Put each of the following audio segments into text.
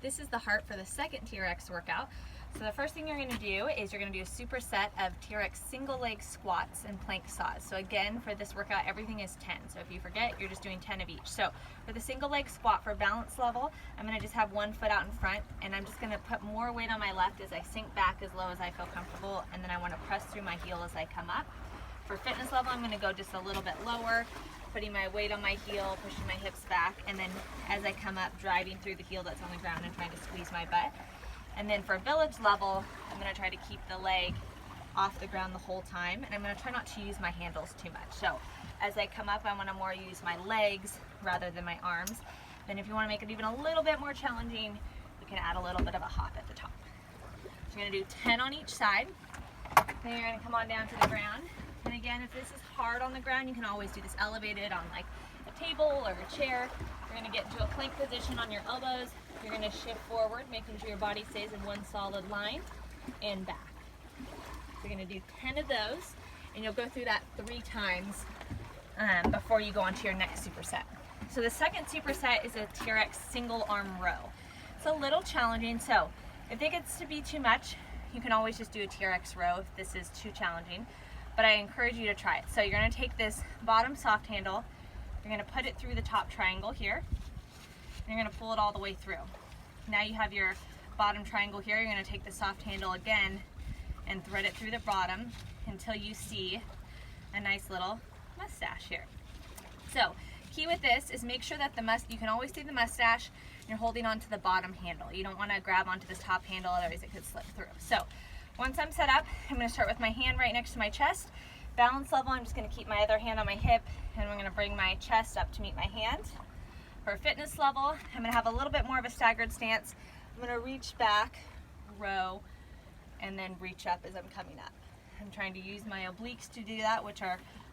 This is the heart for the second TRX workout. So the first thing you're gonna do is you're gonna do a superset of TRX single leg squats and plank saws. So again, for this workout, everything is 10. So if you forget, you're just doing 10 of each. So for the single leg squat for balance level, I'm gonna just have one foot out in front, and I'm just gonna put more weight on my left as I sink back as low as I feel comfortable, and then I wanna press through my heel as I come up. For fitness level, I'm gonna go just a little bit lower, putting my weight on my heel, pushing my hips back, and then as I come up, driving through the heel that's on the ground and trying to squeeze my butt. And then for village level, I'm gonna try to keep the leg off the ground the whole time, and I'm gonna try not to use my handles too much. So as I come up, I wanna more use my legs rather than my arms. Then if you wanna make it even a little bit more challenging, you can add a little bit of a hop at the top. So you're gonna do 10 on each side. Then you're gonna come on down to the ground. And again, if this is hard on the ground, you can always do this elevated on like a table or a chair. You're gonna get into a plank position on your elbows. You're gonna shift forward, making sure your body stays in one solid line, and back. So you're gonna do 10 of those, and you'll go through that 3 times before you go on to your next superset. So the second superset is a TRX single arm row. It's a little challenging, so if it gets to be too much, you can always just do a TRX row if this is too challenging. But I encourage you to try it. So you're gonna take this bottom soft handle, you're gonna put it through the top triangle here, and you're gonna pull it all the way through. Now you have your bottom triangle here, you're gonna take the soft handle again and thread it through the bottom until you see a nice little mustache here. So key with this is make sure that you can always see the mustache, and you're holding onto the bottom handle. You don't wanna grab onto this top handle, otherwise it could slip through. So once I'm set up, I'm gonna start with my hand right next to my chest. Balance level, I'm just gonna keep my other hand on my hip, and I'm gonna bring my chest up to meet my hand. For fitness level, I'm gonna have a little bit more of a staggered stance. I'm gonna reach back, row, and then reach up as I'm coming up. I'm trying to use my obliques to do that,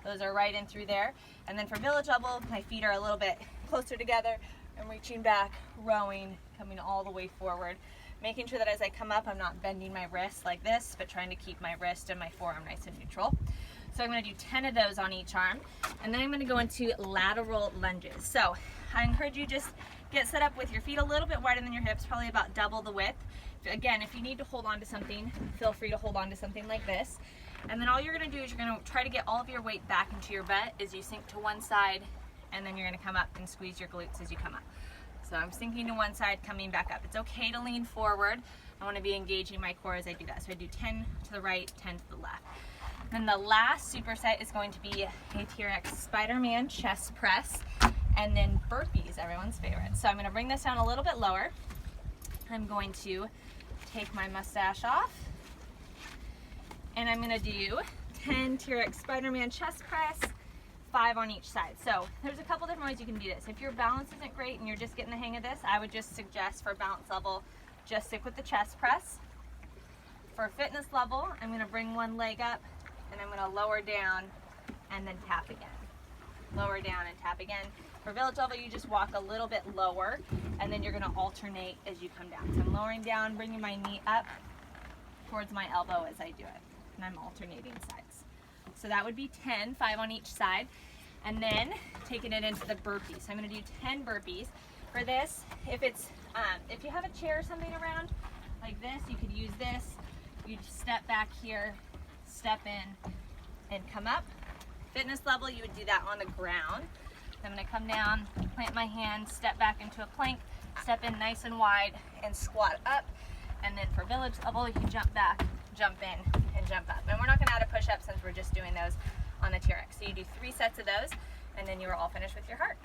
those are right in through there. And then for village level, my feet are a little bit closer together. I'm reaching back, rowing, coming all the way forward. Making sure that as I come up, I'm not bending my wrist like this, but trying to keep my wrist and my forearm nice and neutral. So I'm gonna do 10 of those on each arm, and then I'm gonna go into lateral lunges. So I encourage you just get set up with your feet a little bit wider than your hips, probably about double the width. Again, if you need to hold on to something, feel free to hold on to something like this. And then all you're gonna do is you're gonna try to get all of your weight back into your butt as you sink to one side, and then you're gonna come up and squeeze your glutes as you come up. So I'm sinking to one side, coming back up. It's okay to lean forward. I want to be engaging my core as I do that. So I do 10 to the right, 10 to the left. Then the last superset is going to be a TRX Spider-Man chest press, and then burpees, everyone's favorite. So I'm going to bring this down a little bit lower. I'm going to take my mustache off, and I'm going to do 10 TRX Spider-Man chest press, 5 on each side. So there's a couple different ways you can do this. If your balance isn't great and you're just getting the hang of this, I would just suggest for balance level, just stick with the chest press. For fitness level, I'm gonna bring one leg up, and I'm gonna lower down and then tap again. Lower down and tap again. For village level, you just walk a little bit lower, and then you're gonna alternate as you come down. So I'm lowering down, bringing my knee up towards my elbow as I do it, and I'm alternating sides. So that would be 10, 5 on each side. And then taking it into the burpees. So I'm gonna do 10 burpees. For this, if you have a chair or something around like this, you could use this. You just step back here, step in, and come up. Fitness level, you would do that on the ground. So I'm gonna come down, plant my hand, step back into a plank, step in nice and wide, and squat up. And then for village level, you can jump back, jump in, and jump up. And we're not gonna add a push-up since we're just doing those on the TRX. So you do 3 sets of those, and then you are all finished with your heart.